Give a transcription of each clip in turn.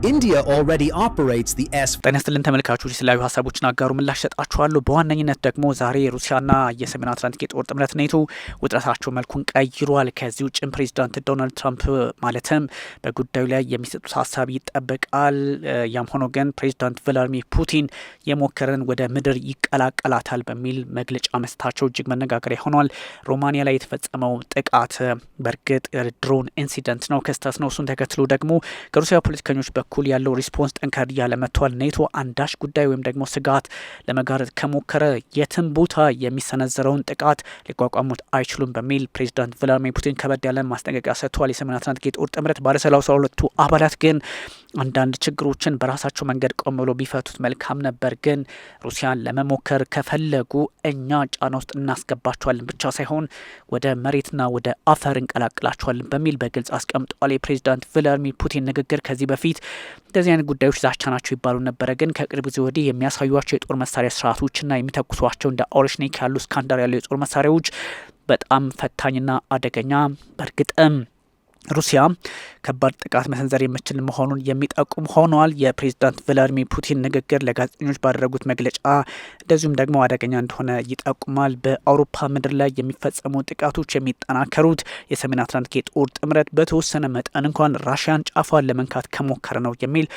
India already operates the S ጤና ይስጥልን ተመልካቾች፣ የተለያዩ ሀሳቦችን አጋሩ ምላሽ ሰጣችኋለሁ። በዋነኝነት ደግሞ ዛሬ ሩሲያና የሰሜን አትላንቲክ የጦር ጥምረት ኔቶ ውጥረታቸው መልኩን ቀይሯል። ከዚህ ውጭም ፕሬዚዳንት ዶናልድ ትራምፕ ማለትም በጉዳዩ ላይ የሚሰጡት ሀሳብ ይጠበቃል። ያም ሆኖ ግን ፕሬዚዳንት ቭላድሚር ፑቲን የሞከረን ወደ ምድር ይቀላቀላታል በሚል መግለጫ መስጠታቸው እጅግ መነጋገሪያ ሆኗል። ሮማኒያ ላይ የተፈጸመው ጥቃት በእርግጥ ድሮን ኢንሲደንት ነው፣ ክስተት ነው። እሱን ተከትሎ ደግሞ ከሩሲያ ፖለቲከኞች በኩል ያለው ሪስፖንስ ጠንከር ያለ መጥቷል። ኔቶ አንዳች ጉዳይ ወይም ደግሞ ስጋት ለመጋረጥ ከሞከረ የትም ቦታ የሚሰነዘረውን ጥቃት ሊቋቋሙት አይችሉም በሚል ፕሬዚዳንት ቭላድሚር ፑቲን ከበድ ያለ ማስጠንቀቂያ ሰጥተዋል። የሰሜን አትላንቲክ የጦር ጥምረት ባለ 32ቱ አባላት ግን አንዳንድ ችግሮችን በራሳቸው መንገድ ቆም ብሎ ቢፈቱት መልካም ነበር፣ ግን ሩሲያን ለመሞከር ከፈለጉ እኛ ጫና ውስጥ እናስገባቸዋለን ብቻ ሳይሆን ወደ መሬትና ወደ አፈር እንቀላቅላቸዋለን በሚል በግልጽ አስቀምጠዋል። የፕሬዚዳንት ቭላድሚር ፑቲን ንግግር ከዚህ በፊት እንደዚህ አይነት ጉዳዮች ዛቻ ናቸው ይባሉ ነበረ፣ ግን ከቅርብ ጊዜ ወዲህ የሚያሳዩቸው የጦር መሳሪያ ስርዓቶችና የሚተኩሷቸው እንደ ኦሬሽኒክ ያሉ ስካንዳር ያሉ የጦር መሳሪያዎች በጣም ፈታኝና አደገኛ በእርግጥም ሩሲያ ከባድ ጥቃት መሰንዘር የምችል መሆኑን የሚጠቁም ሆኗል። የፕሬዚዳንት ቭላድሚር ፑቲን ንግግር ለጋዜጠኞች ባደረጉት መግለጫ እንደዚሁም ደግሞ አደገኛ እንደሆነ ይጠቁማል። በአውሮፓ ምድር ላይ የሚፈጸሙ ጥቃቶች የሚጠናከሩት የሰሜን አትላንቲክ የጦር ጥምረት በተወሰነ መጠን እንኳን ራሽያን ጫፏን ለመንካት ከሞከረ ነው የሚል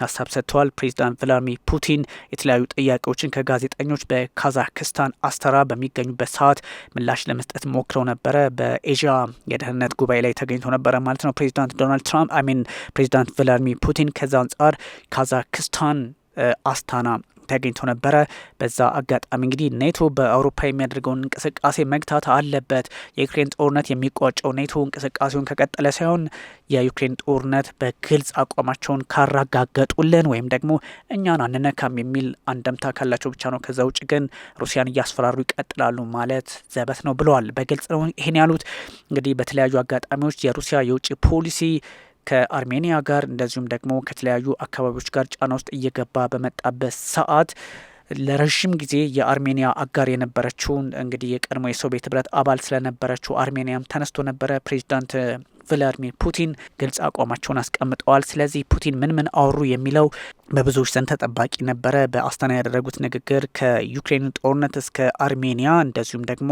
ሀሳብ ሰጥተዋል። ፕሬዚዳንት ቭላድሚር ፑቲን የተለያዩ ጥያቄዎችን ከጋዜጠኞች በካዛክስታን አስተራ በሚገኙበት ሰዓት ምላሽ ለመስጠት ሞክረው ነበረ። በኤዥያ የደህንነት ጉባኤ ላይ ተገኝቶ ነበረ ማለት ነው ፕሬዚዳንት ዶናልድ ትራምፕ ፕሬዚዳንት ቭላድሚር ፑቲን። ከዛ አንጻር ካዛክስታን አስታና ተገኝቶ ነበረ። በዛ አጋጣሚ እንግዲህ ኔቶ በአውሮፓ የሚያደርገውን እንቅስቃሴ መግታት አለበት። የዩክሬን ጦርነት የሚቋጨው ኔቶ እንቅስቃሴውን ከቀጠለ ሳይሆን የዩክሬን ጦርነት በግልጽ አቋማቸውን ካረጋገጡልን ወይም ደግሞ እኛን አንነካም የሚል አንደምታ ካላቸው ብቻ ነው። ከዛ ውጭ ግን ሩሲያን እያስፈራሩ ይቀጥላሉ ማለት ዘበት ነው ብለዋል። በግልጽ ነው ይሄን ያሉት። እንግዲህ በተለያዩ አጋጣሚዎች የሩሲያ የውጭ ፖሊሲ ከአርሜኒያ ጋር እንደዚሁም ደግሞ ከተለያዩ አካባቢዎች ጋር ጫና ውስጥ እየገባ በመጣበት ሰዓት ለረዥም ጊዜ የአርሜኒያ አጋር የነበረችውን እንግዲህ የቀድሞ የሶቪየት ህብረት አባል ስለነበረችው አርሜኒያም ተነስቶ ነበረ። ፕሬዚዳንት ቭላድሚር ፑቲን ግልጽ አቋማቸውን አስቀምጠዋል። ስለዚህ ፑቲን ምን አወሩ የሚለው በብዙዎች ዘንድ ተጠባቂ ነበረ። በአስታና ያደረጉት ንግግር ከዩክሬን ጦርነት እስከ አርሜኒያ እንደዚሁም ደግሞ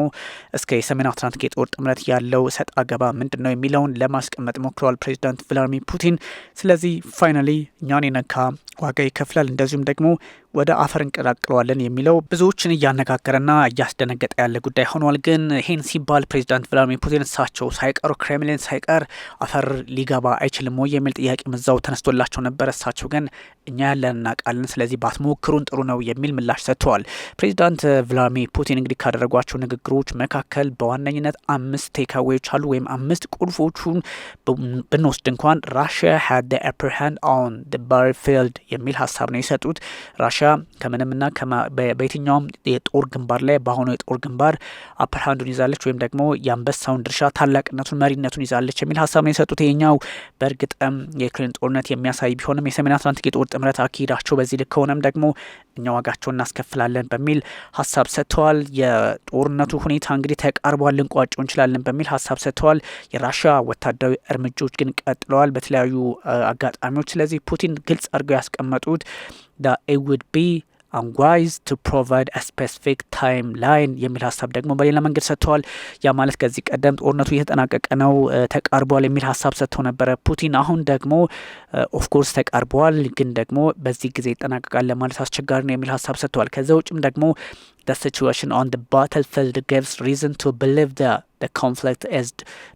እስከ የሰሜን አትላንቲክ የጦር ጥምረት ያለው ሰጥ አገባ ምንድን ነው የሚለውን ለማስቀመጥ ሞክረዋል ፕሬዚዳንት ቭላድሚር ፑቲን። ስለዚህ ፋይናሊ እኛን የነካ ዋጋ ይከፍላል፣ እንደዚሁም ደግሞ ወደ አፈር እንቀላቅለዋለን የሚለው ብዙዎችን እያነጋገረና እያስደነገጠ ያለ ጉዳይ ሆኗል። ግን ይህን ሲባል ፕሬዚዳንት ቭላድሚር ፑቲን እሳቸው ሳይቀሩ ክሬምሊን ሳይቀር አፈር ሊገባ አይችልም ወይ የሚል ጥያቄ መዛው ተነስቶላቸው ነበር። እሳቸው ግን እኛ ያለን እናውቃለን፣ ስለዚህ ባትሞክሩን ጥሩ ነው የሚል ምላሽ ሰጥተዋል። ፕሬዚዳንት ቭላድሚር ፑቲን እንግዲህ ካደረጓቸው ንግግሮች መካከል በዋነኝነት 5 ቴካዌዎች አሉ፣ ወይም 5 ቁልፎቹን ብንወስድ እንኳን ራሽያ had the upper hand on the battlefield የሚል ሀሳብ ነው የሰጡት። ራሽያ ከምንምና በየትኛውም የጦር ግንባር ላይ በአሁኑ የጦር ግንባር አፐር ሃንዱን ይዛለች ወይም ደግሞ የአንበሳውን ድርሻ ታላቅነቱን መሪነቱን ይዛለች የሚል ሀሳብ ነው የሰጡት። ይሄኛው በእርግጥም የዩክሬን ጦርነት የሚያሳይ ቢሆንም የሰሜን አትላንቲክ የጦር ጥምረት አካሄዳቸው በዚህ ልክ ከሆነም ደግሞ እኛ ዋጋቸውን እናስከፍላለን በሚል ሀሳብ ሰጥተዋል። የጦርነቱ ሁኔታ እንግዲህ ተቃርቧል፣ ልንቋጨው እንችላለን በሚል ሀሳብ ሰጥተዋል። የራሽያ ወታደራዊ እርምጃዎች ግን ቀጥለዋል በተለያዩ አጋጣሚዎች። ስለዚህ ፑቲን ግልጽ አድርገው ያስቀመጡት that it would be unwise to provide a specific timeline የሚል ሀሳብ ደግሞ በሌላ መንገድ ሰጥተዋል። ያ ማለት ከዚህ ቀደም ጦርነቱ እየተጠናቀቀ ነው ተቃርቧል የሚል ሀሳብ ሰጥተው ነበረ ፑቲን። አሁን ደግሞ ኦፍኮርስ ተቃርቧል፣ ግን ደግሞ በዚህ ጊዜ ይጠናቀቃል ለማለት አስቸጋሪ ነው የሚል ሀሳብ ሰጥተዋል። ከዛ ውጭም ደግሞ the situation on the battlefield gives reason to believe that the conflict is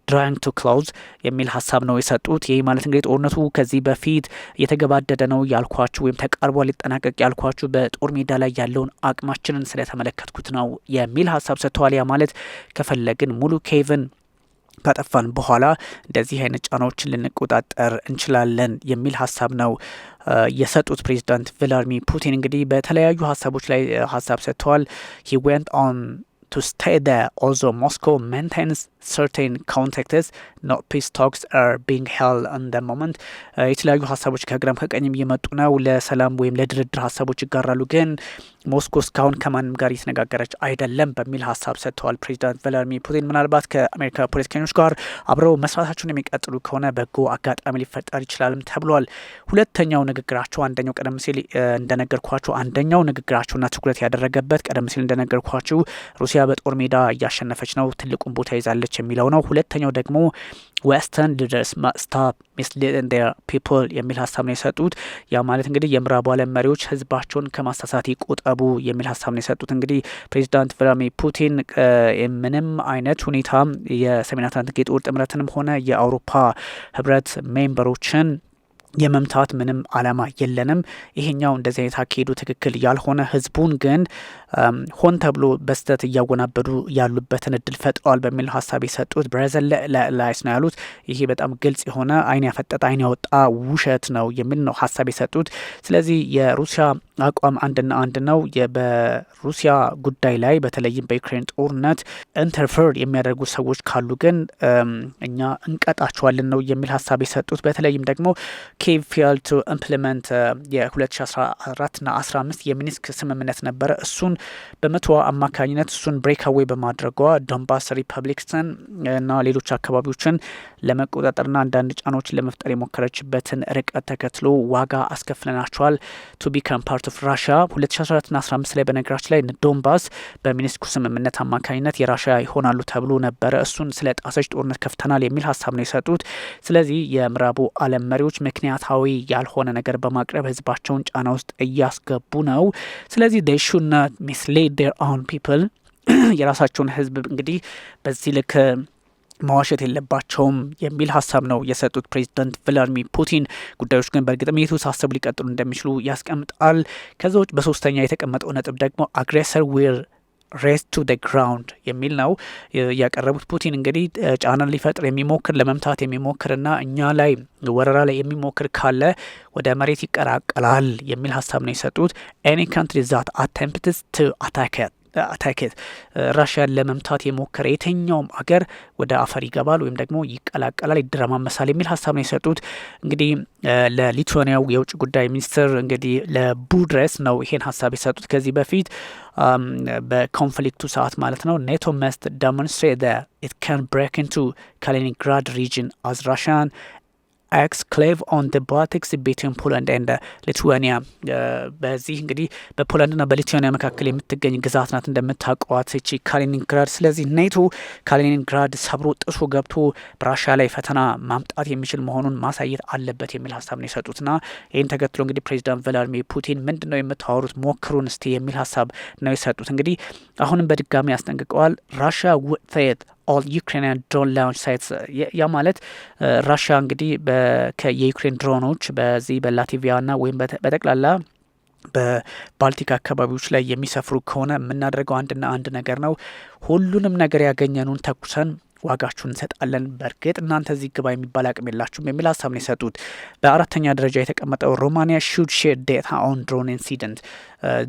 drawing to close የሚል ሀሳብ ነው የሰጡት። ይህ ማለት እንግዲህ ጦርነቱ ከዚህ በፊት እየተገባደደ ነው ያልኳችሁ ወይም ተቃርቧል ሊጠናቀቅ ያልኳችሁ በጦር ሜዳ ላይ ያለውን አቅማችንን ስለተመለከትኩት ነው የሚል ሀሳብ ሰጥተዋል። ያ ማለት ከፈለግን ሙሉ ኬቭን ካጠፋን በኋላ እንደዚህ አይነት ጫናዎችን ልንቆጣጠር እንችላለን የሚል ሀሳብ ነው የሰጡት ፕሬዚዳንት ቭላድሚር ፑቲን። እንግዲህ በተለያዩ ሀሳቦች ላይ ሀሳብ ሰጥተዋል። he went on to state that although Moscow maintains certain contexts not peace talks are being held on the moment የተለያዩ ሀሳቦች ከግራም ከቀኝም እየመጡ ነው ለሰላም ወይም ለድርድር ሀሳቦች ይጋራሉ ግን ሞስኮ እስካሁን ከማንም ጋር እየተነጋገረች አይደለም በሚል ሀሳብ ሰጥተዋል ፕሬዚዳንት ቭላድሚር ፑቲን ምናልባት ከአሜሪካ ፖለቲከኞች ጋር አብረው መስራታቸውን የሚቀጥሉ ከሆነ በጎ አጋጣሚ ሊፈጠር ይችላልም ተብሏል ሁለተኛው ንግግራቸው አንደኛው ቀደም ሲል እንደነገርኳችሁ አንደኛው ንግግራቸውና ትኩረት ያደረገበት ቀደም ሲል እንደነገርኳችሁ ሩሲያ በጦር ሜዳ እያሸነፈች ነው ትልቁን ቦታ ይዛለች የሚለው ነው ሁለተኛው ደግሞ western leaders must stop misleading their people የሚል ሀሳብ ነው የሰጡት ያ ማለት እንግዲህ የምዕራቡ ዓለም መሪዎች ህዝባቸውን ከማሳሳት ይቆጠቡ የሚል ሀሳብ ነው የሰጡት እንግዲህ ፕሬዚዳንት ቭላድሚር ፑቲን ምንም አይነት ሁኔታ የሰሜን አትላንቲክ የጦር ጥምረትንም ሆነ የአውሮፓ ህብረት ሜምበሮችን የመምታት ምንም አላማ የለንም ይሄኛው እንደዚህ አይነት አካሄዱ ትክክል ያልሆነ ህዝቡን ግን ሆን ተብሎ በስተት እያወናበዱ ያሉበትን እድል ፈጥሯል በሚል ሀሳብ የሰጡት ብራዘል ላይስ ነው ያሉት ይሄ በጣም ግልጽ የሆነ አይን ያፈጠጠ አይን ያወጣ ውሸት ነው የሚል ነው ሀሳብ የሰጡት ስለዚህ የሩሲያ አቋም አንድና አንድ ነው በሩሲያ ጉዳይ ላይ በተለይም በዩክሬን ጦርነት ኢንተርፌር የሚያደርጉ ሰዎች ካሉ ግን እኛ እንቀጣቸዋለን ነው የሚል ሀሳብ የሰጡት በተለይም ደግሞ ኬቭ ፌልድ ቱ ኢምፕሊመንት የ2014 ና 15 የሚኒስክ ስምምነት ነበረ እሱን በመቶ አማካኝነት እሱን ብሬክ አዌይ በማድረጓ ዶንባስ ሪፐብሊክስን እና ሌሎች አካባቢዎችን ለመቆጣጠርና አንዳንድ ጫናዎችን ለመፍጠር የሞከረችበትን ርቀት ተከትሎ ዋጋ አስከፍለናቸዋል ቱ ቢካም ፓርት ኦፍ ራሽያ 2014 ና 15 ላይ በነገራችን ላይ ዶንባስ በሚኒስኩ ስምምነት አማካኝነት የራሽያ ይሆናሉ ተብሎ ነበረ እሱን ስለ ጣሰች ጦርነት ከፍተናል የሚል ሀሳብ ነው የሰጡት ስለዚህ የምዕራቡ ዓለም መሪዎች ምክንያታዊ ያልሆነ ነገር በማቅረብ ህዝባቸውን ጫና ውስጥ እያስገቡ ነው ስለዚህ they should not mislead their own people የራሳቸውን ህዝብ እንግዲህ በዚህ ልክ ማዋሸት የለባቸውም የሚል ሀሳብ ነው የሰጡት ፕሬዚዳንት ቭላድሚር ፑቲን ጉዳዮች ግን በእርግጥም የተወሳሰቡ ሊቀጥሉ እንደሚችሉ ያስቀምጣል ከዛዎች በሶስተኛ የተቀመጠው ነጥብ ደግሞ aggressor will race to the ground የሚል ነው ያቀረቡት ፑቲን እንግዲህ ጫና ሊፈጥር የሚሞክር ለመምታት የሚሞክርና እኛ ላይ ወረራ ላይ የሚሞክር ካለ ወደ መሬት ይቀላቀላል የሚል ሀሳብ ነው የሰጡት any country that attempts to attack ራሽያን ለመምታት የሞከረ የትኛውም አገር ወደ አፈር ይገባል ወይም ደግሞ ይቀላቀላል ይደረማመሳል የሚል ሀሳብ ነው የሰጡት እንግዲህ ለሊቱዌኒያው የውጭ ጉዳይ ሚኒስትር እንግዲህ ለቡድረስ ነው ይሄን ሀሳብ የሰጡት ከዚህ በፊት በኮንፍሊክቱ ሰዓት ማለት ነው ኔቶ must demonstrate that it can break into Kaliningrad region as Russian exclave on the Baltic Sea between Poland and Lithuania በዚህ እንግዲህ በፖላንድና በሊቱዌኒያ መካከል የምትገኝ ግዛት ናት እንደምታውቋት እቺ ካሊኒንግራድ ስለዚህ ኔቶ ካሊኒንግራድ ሰብሮ ጥሶ ገብቶ በራሽያ ላይ ፈተና ማምጣት የሚችል መሆኑን ማሳየት አለበት የሚል ሀሳብ ነው የሰጡትና ይህን ተከትሎ እንግዲህ ፕሬዚዳንት ቭላድሚር ፑቲን ምንድነው የምታወሩት ሞክሩን እስቲ የሚል ሀሳብ ነው የሰጡት እንግዲህ አሁንም በድጋሚ ያስጠንቅቀዋል ራሽያ would all Ukrainian drone launch sites ያ ማለት ራሽያ እንግዲህ የዩክሬን ድሮኖች በዚህ በላቲቪያና ወይም በጠቅላላ በባልቲክ አካባቢዎች ላይ የሚሰፍሩ ከሆነ የምናደርገው አንድና አንድ ነገር ነው ሁሉንም ነገር ያገኘኑን ተኩሰን ዋጋችሁን እንሰጣለን በርግጥ እናንተ እዚህ ግባ የሚባል አቅም የላችሁም የሚል ሀሳብ ነው የሰጡት በአራተኛ ደረጃ የተቀመጠው ሮማኒያ should share data on drone incident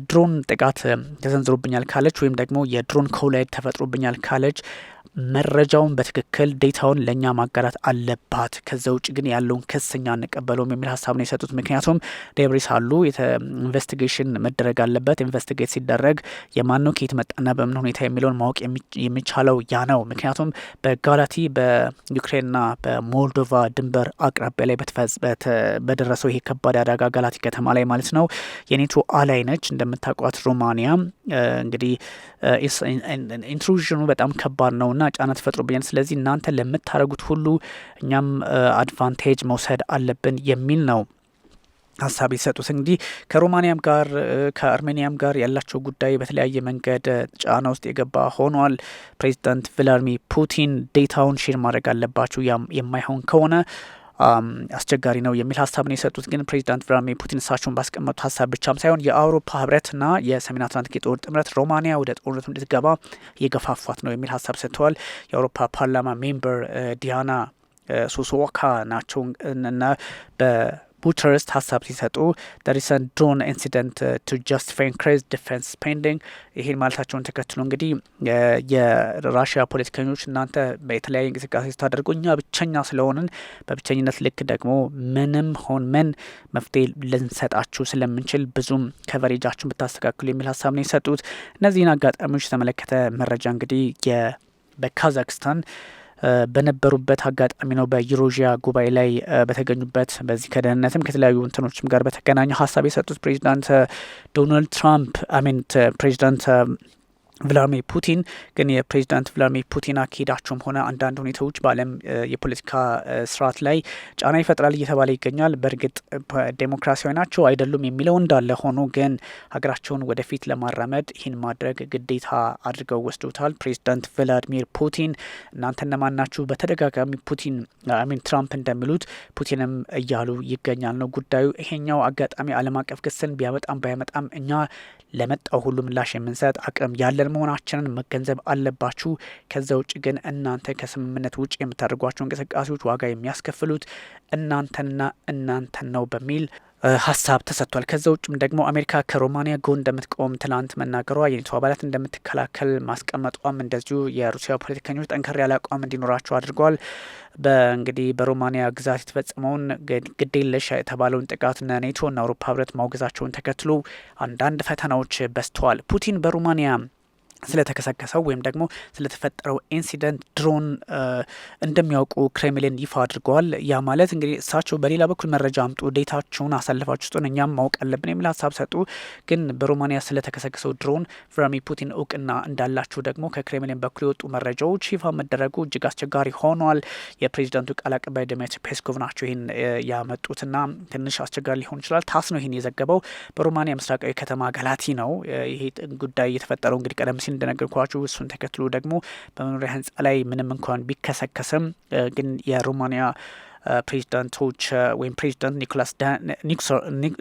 ድሮን ጥቃት ተሰንዝሮብኛል ካለች ወይም ደግሞ የድሮን ኮላይድ ተፈጥሮብኛል ካለች መረጃውን በትክክል ዴታውን ለኛ ማጋራት አለባት ከዛ ውጭ ግን ያለውን ክስኛ አንቀበለውም የሚል ሀሳብ ነው የሰጡት ምክንያቱም ዴብሪስ አሉ ኢንቨስቲጌሽን መደረግ አለበት ኢንቨስቲጌት ሲደረግ የማነው ከየት መጣና በምን ሁኔታ የሚለውን ማወቅ የሚቻለው ያ ነው ምክንያቱም በጋላቲ በዩክሬንና በሞልዶቫ ድንበር አቅራቢያ ላይ በደረሰው ይሄ ከባድ አደጋ ጋላቲ ከተማ ላይ ማለት ነው የኔቶ አላይ ነች እንደምታውቋት ሮማኒያ እንግዲህ ኢንትሩዥኑ በጣም ከባድ ነውና ጫና ተፈጥሮብኛል ስለዚህ እናንተ ለምታረጉት ሁሉ እኛም አድቫንቴጅ መውሰድ አለብን የሚል ነው ሀሳብ የሰጡት እንግዲህ ከሮማኒያም ጋር ከአርሜኒያም ጋር ያላቸው ጉዳይ በተለያየ መንገድ ጫና ውስጥ የገባ ሆኗል ፕሬዚዳንት ቭላድሚር ፑቲን ዴታውን ሼር ማድረግ አለባቸው የማይሆን ከሆነ አስቸጋሪ ነው የሚል ሀሳብ ነው የሰጡት ግን ፕሬዚዳንት ቭላድሚር ፑቲን እሳቸውን ባስቀመጡት ሀሳብ ብቻም ሳይሆን የአውሮፓ ህብረትና የሰሜን አትላንቲክ የጦር ጥምረት ሮማኒያ ወደ ጦርነቱ እንድትገባ የገፋፏት ነው የሚል ሀሳብ ሰጥተዋል የአውሮፓ ፓርላማ ሜምበር ዲያና ሶሶዋካ ናቸው እና ቡቸርስት ሀሳብ ሲሰጡ ሪሰንት ድሮን ኢንሲደንት ቱ ጀስቲፋይ ኢንክሪዝድ ዲፌንስ ስፔንዲንግ ይህን ማለታቸውን ተከትሎ እንግዲህ የራሽያ ፖለቲከኞች እናንተ በተለያየ እንቅስቃሴ ስታደርጉ እኛ ብቸኛ ስለሆንን በብቸኝነት ልክ ደግሞ ምንም ሆን ምን መፍትሄ ልንሰጣችሁ ስለምንችል ብዙም ከቨሬጃችሁን ብታስተካክሉ የሚል ሀሳብ ነው የሰጡት። እነዚህን አጋጣሚዎች የተመለከተ መረጃ እንግዲህ በካዛክስታን በነበሩበት አጋጣሚ ነው በዩሮዥያ ጉባኤ ላይ በተገኙበት በዚህ ከደህንነትም ከተለያዩ እንትኖችም ጋር በተገናኘ ሀሳብ የሰጡት ፕሬዚዳንት ዶናልድ ትራምፕ ፕሬዚዳንት ቭላድሚር ፑቲን ግን የፕሬዚዳንት ቭላድሚር ፑቲን አካሄዳቸውም ሆነ አንዳንድ ሁኔታዎች በዓለም የፖለቲካ ስርዓት ላይ ጫና ይፈጥራል እየተባለ ይገኛል። በእርግጥ ዴሞክራሲያዊ ናቸው አይደሉም የሚለው እንዳለ ሆኖ ግን ሀገራቸውን ወደፊት ለማራመድ ይህን ማድረግ ግዴታ አድርገው ወስዶታል። ፕሬዚዳንት ቭላድሚር ፑቲን እናንተ እነማን ናችሁ? በተደጋጋሚ ትራምፕ እንደሚሉት ፑቲንም እያሉ ይገኛል ነው ጉዳዩ። ይሄኛው አጋጣሚ ዓለም አቀፍ ክስን ቢያመጣም ባያመጣም እኛ ለመጣው ሁሉ ምላሽ የምንሰጥ አቅም ያለን መሆናችንን መገንዘብ አለባችሁ። ከዛ ውጭ ግን እናንተ ከስምምነት ውጭ የምታደርጓቸው እንቅስቃሴዎች ዋጋ የሚያስከፍሉት እናንተና እናንተን ነው በሚል ሀሳብ ተሰጥቷል። ከዛ ውጭም ደግሞ አሜሪካ ከሮማኒያ ጎን እንደምትቆም ትናንት መናገሯ የኔቶ አባላት እንደምትከላከል ማስቀመጧም እንደዚሁ የሩሲያ ፖለቲከኞች ጠንከር ያለ አቋም እንዲኖራቸው አድርገዋል። እንግዲህ በሮማኒያ ግዛት የተፈጸመውን ግዴለሽ የተባለውን ጥቃት ኔቶና አውሮፓ ህብረት ማውገዛቸውን ተከትሎ አንዳንድ ፈተናዎች በዝተዋል። ፑቲን በሮማኒያ ስለተከሰከሰው ወይም ደግሞ ስለተፈጠረው ኢንሲደንት ድሮን እንደሚያውቁ ክሬምሊን ይፋ አድርገዋል። ያ ማለት እንግዲህ እሳቸው በሌላ በኩል መረጃ አምጡ፣ ዴታችሁን አሳልፋችሁ ስጡን፣ እኛም ማወቅ አለብን የሚል ሀሳብ ሰጡ። ግን በሮማኒያ ስለተከሰከሰው ድሮን ቭላድሚር ፑቲን እውቅና እንዳላቸው ደግሞ ከክሬምሊን በኩል የወጡ መረጃዎች ይፋ መደረጉ እጅግ አስቸጋሪ ሆኗል። የፕሬዚዳንቱ ቃል አቀባይ ዲሚትሪ ፔስኮቭ ናቸው ይህን ያመጡትና ትንሽ አስቸጋሪ ሊሆን ይችላል። ታስ ነው ይህን የዘገበው። በሮማኒያ ምስራቃዊ ከተማ ጋላቲ ነው ይሄ ጉዳይ የተፈጠረው። እንግዲህ ቀደም ሲል እንደነገርኳችሁ እሱን ተከትሎ ደግሞ በመኖሪያ ህንጻ ላይ ምንም እንኳን ቢከሰከስም ግን የሮማኒያ ፕሬዚዳንቶች ወይም ፕሬዚዳንት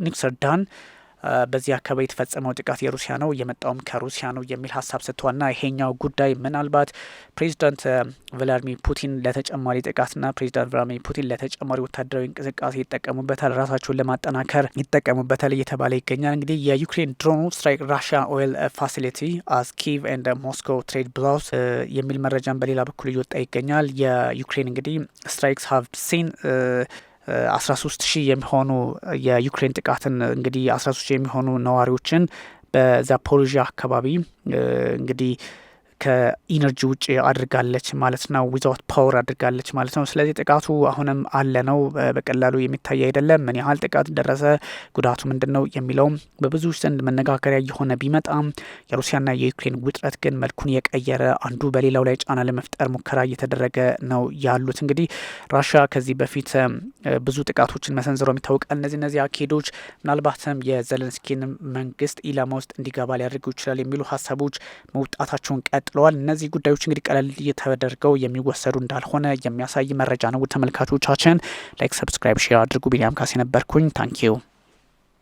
ኒክሰር ዳን በዚህ አካባቢ የተፈጸመው ጥቃት የሩሲያ ነው የመጣውም ከሩሲያ ነው የሚል ሀሳብ ሰጥቷልና ይሄኛው ጉዳይ ምናልባት ፕሬዚዳንት ቭላድሚር ፑቲን ለተጨማሪ ጥቃትና ፕሬዚዳንት ቭላድሚር ፑቲን ለተጨማሪ ወታደራዊ እንቅስቃሴ ይጠቀሙበታል፣ ራሳቸውን ለማጠናከር ይጠቀሙበታል እየተባለ ይገኛል። እንግዲህ የዩክሬን ድሮን ስትራይክ ራሽያ ኦይል ፋሲሊቲ አስ ኪቭ ኤንድ ሞስኮ ትሬድ ብሎስ የሚል መረጃን በሌላ በኩል እየወጣ ይገኛል። የዩክሬን እንግዲህ ስትራይክስ ሀቭ ሲን 13,000 የሚሆኑ የዩክሬን ጥቃትን እንግዲህ 13,000 የሚሆኑ ነዋሪዎችን በዛፖሪዥያ አካባቢ እንግዲህ ከኢነርጂ ውጭ አድርጋለች ማለት ነው። ዊዛውት ፓወር አድርጋለች ማለት ነው። ስለዚህ ጥቃቱ አሁንም አለ ነው፣ በቀላሉ የሚታይ አይደለም። ምን ያህል ጥቃት ደረሰ፣ ጉዳቱ ምንድን ነው የሚለውም በብዙ ዘንድ መነጋገሪያ የሆነ ቢመጣም የሩሲያና የዩክሬን ውጥረት ግን መልኩን የቀየረ አንዱ በሌላው ላይ ጫና ለመፍጠር ሙከራ እየተደረገ ነው ያሉት። እንግዲህ ራሽያ ከዚህ በፊት ብዙ ጥቃቶችን መሰንዘሯ ይታወቃል። እነዚህ አካሄዶች ምናልባትም የዘለንስኪን መንግስት ኢላማ ውስጥ እንዲገባ ሊያደርጉ ይችላል የሚሉ ሀሳቦች መውጣታቸውን ቀጥለዋል። እነዚህ ጉዳዮች እንግዲህ ቀለል እየተደርገው የሚወሰዱ እንዳልሆነ የሚያሳይ መረጃ ነው። ተመልካቾቻችን ላይክ፣ ሰብስክራይብ፣ ሼር አድርጉ። ቢኒያም ካሴ ነበርኩኝ። ታንኪዩ